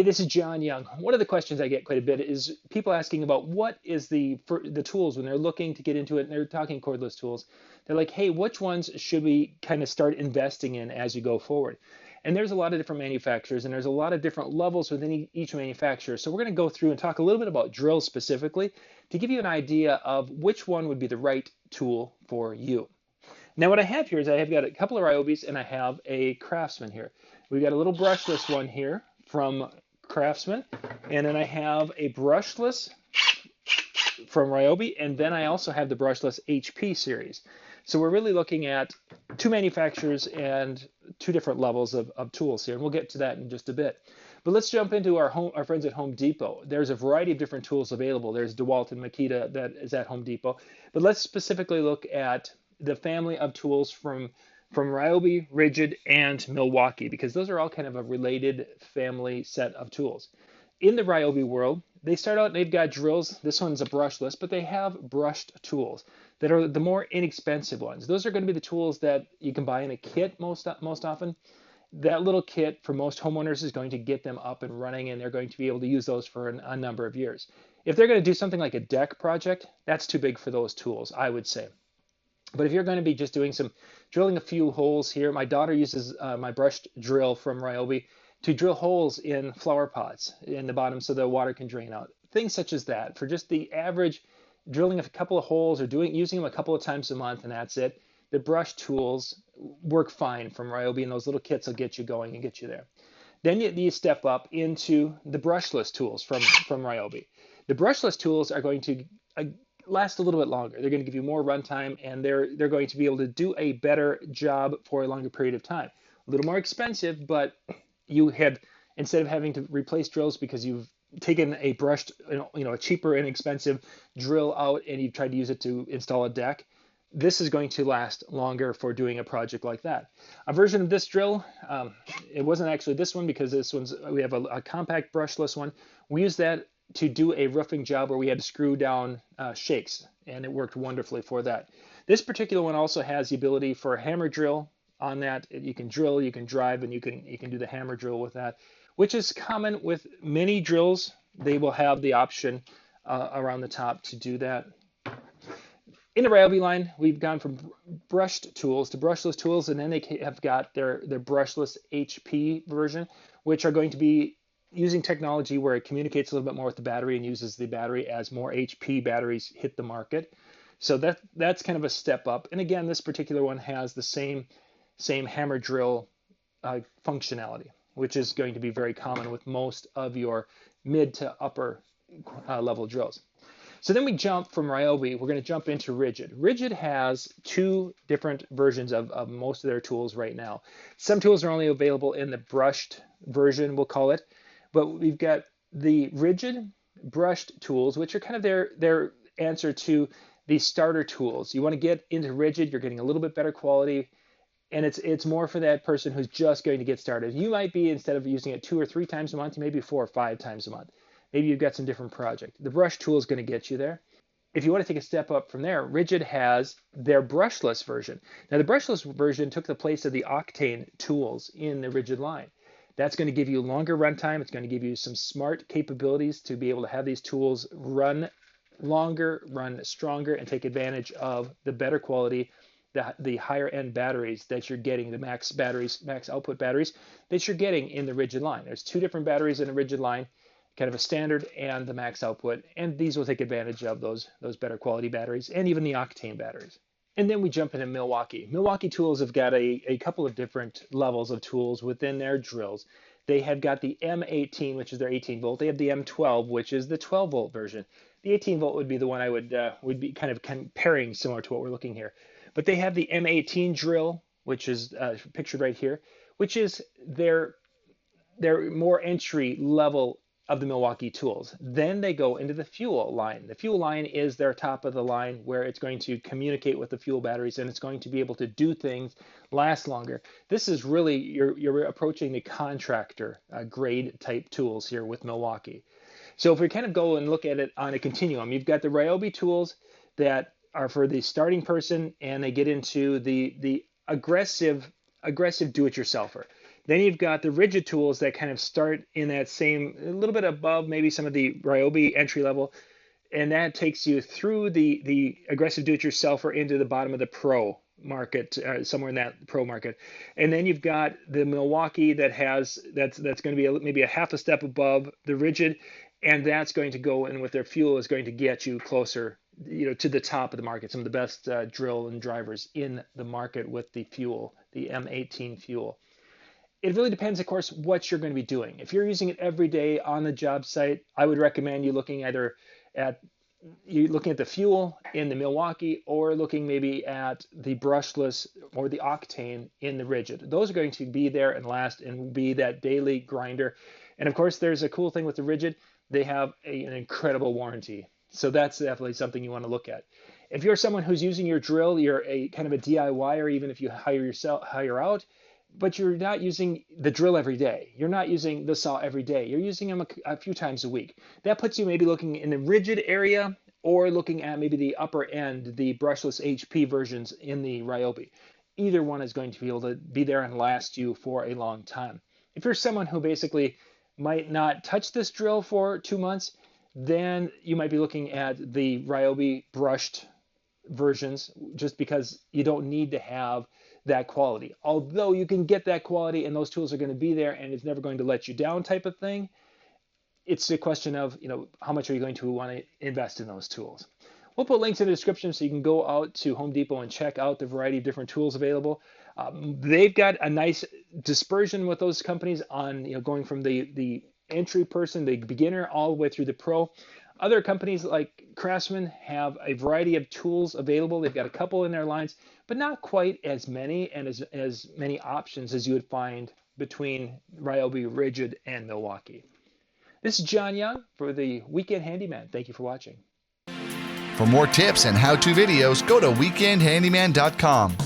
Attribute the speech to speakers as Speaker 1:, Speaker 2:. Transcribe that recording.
Speaker 1: Hey, this is John Young. One of the questions I get quite a bit is people asking about what is the tools when they're looking to get into it and they're talking cordless tools. They're like, hey, which ones should we kind of start investing in as you go forward? And there's a lot of different manufacturers and there's a lot of different levels within each manufacturer. So we're going to go through and talk a little bit about drills specifically to give you an idea of which one would be the right tool for you. Now what I have here is I have got a couple of RYOBIs and I have a Craftsman here. We've got a little brushless one here from Craftsman, and then I have a brushless from RYOBI, and then I also have the brushless HP series. So we're really looking at two manufacturers and two different levels of tools here, and we'll get to that in just a bit. But let's jump into our friends at Home Depot. There's a variety of different tools available. There's DeWalt and Makita that is at Home Depot, but let's specifically look at the family of tools from RYOBI, Ridgid, and Milwaukee, because those are all kind of a related family set of tools. In the RYOBI world, they start out and they've got drills. This one's a brushless, but they have brushed tools that are the more inexpensive ones. Those are going to be the tools that you can buy in a kit most often. That little kit for most homeowners is going to get them up and running, and they're going to be able to use those for a number of years. If they're going to do something like a deck project, that's too big for those tools, I would say. But if you're going to be just doing some drilling a few holes here, my daughter uses my brushed drill from RYOBI to drill holes in flower pots in the bottom so the water can drain out. Things such as that for just the average drilling a couple of holes or using them a couple of times a month, and that's it. The brush tools work fine from RYOBI, and those little kits will get you going and get you there. Then you step up into the brushless tools from RYOBI. The brushless tools are going to last a little bit longer. They're going to give you more runtime, and they're going to be able to do a better job for a longer period of time. A little more expensive, but you have, instead of having to replace drills because you've taken a brushed, a cheaper and expensive drill out and you've tried to use it to install a deck, this is going to last longer for doing a project like that. A version of this drill, it wasn't actually this one because we have a compact brushless one. We use that to do a roofing job where we had to screw down shakes, and it worked wonderfully for that. This particular one also has the ability for a hammer drill on that. You can drill, you can drive, and you can do the hammer drill with that, which is common with many drills. They will have the option around the top to do that. In the RYOBI line, we've gone from brushed tools to brushless tools, and then they have got their brushless HP version, which are going to be using technology where it communicates a little bit more with the battery and uses the battery as more HP batteries hit the market. So that's kind of a step up. And again, this particular one has the same hammer drill functionality, which is going to be very common with most of your mid to upper level drills. So then we jump from RYOBI, we're going to jump into Ridgid. Ridgid has two different versions of most of their tools right now. Some tools are only available in the brushed version, we'll call it. But we've got the Ridgid brushed tools, which are kind of their answer to the starter tools. You want to get into Ridgid, you're getting a little bit better quality, and it's more for that person who's just going to get started. You might be, instead of using it 2 or 3 times a month, you may be 4 or 5 times a month. Maybe you've got some different project. The brush tool is going to get you there. If you want to take a step up from there, Ridgid has their brushless version. Now the brushless version took the place of the Octane tools in the Ridgid line. That's going to give you longer runtime. It's going to give you some smart capabilities to be able to have these tools run longer, run stronger, and take advantage of the better quality, the higher end batteries that you're getting, the max output batteries that you're getting in the Ridgid line. There's 2 different batteries in the Ridgid line, kind of a standard and the max output, and these will take advantage of those better quality batteries and even the Octane batteries. And then we jump into Milwaukee. Milwaukee tools have got a couple of different levels of tools within their drills. They have got the M18, which is their 18 volt. They have the M12, which is the 12 volt version. The 18 volt would be the one I would be kind of comparing, similar to what we're looking here. But they have the M18 drill, which is pictured right here, which is their more entry level of the Milwaukee tools. Then they go into the fuel line. The fuel line is their top of the line, where it's going to communicate with the fuel batteries and it's going to be able to do things, last longer. This is really, you're approaching the contractor grade type tools here with Milwaukee. So if we kind of go and look at it on a continuum, you've got the RYOBI tools that are for the starting person, and they get into the aggressive do-it-yourselfer. Then you've got the Ridgid tools that kind of start in that same, a little bit above maybe some of the RYOBI entry level, and that takes you through the aggressive do-it-yourselfer into the bottom of the pro market, somewhere in that pro market. And then you've got the Milwaukee that's going to be maybe a half a step above the Ridgid, and that's going to go in with their fuel is going to get you closer, to the top of the market. Some of the best drill and drivers in the market with the fuel, the M18 fuel. It really depends, of course, what you're going to be doing. If you're using it every day on the job site, I would recommend you looking either at the fuel in the Milwaukee or looking maybe at the brushless or the octane in the Ridgid. Those are going to be there and last and be that daily grinder. And of course, there's a cool thing with the Ridgid. They have an incredible warranty. So that's definitely something you want to look at. If you're someone who's using your drill, you're a kind of a DIYer, even if you hire out, but you're not using the drill every day. You're not using the saw every day. You're using them a few times a week. That puts you maybe looking in the Ridgid area or looking at maybe the upper end, the brushless HP versions in the RYOBI. Either one is going to be able to be there and last you for a long time. If you're someone who basically might not touch this drill for 2 months, then you might be looking at the RYOBI brushed versions, just because you don't need to have that quality. Although you can get that quality and those tools are going to be there and it's never going to let you down type of thing, it's a question of, how much are you going to want to invest in those tools. We'll put links in the description so you can go out to Home Depot and check out the variety of different tools available. They've got a nice dispersion with those companies on, going from the entry person, the beginner, all the way through the pro. Other companies like Craftsman have a variety of tools available. They've got a couple in their lines, but not quite as many and as many options as you would find between RYOBI, Ridgid, and Milwaukee. This is John Young for the Weekend Handyman. Thank you for watching.
Speaker 2: For more tips and how-to videos, go to weekendhandyman.com.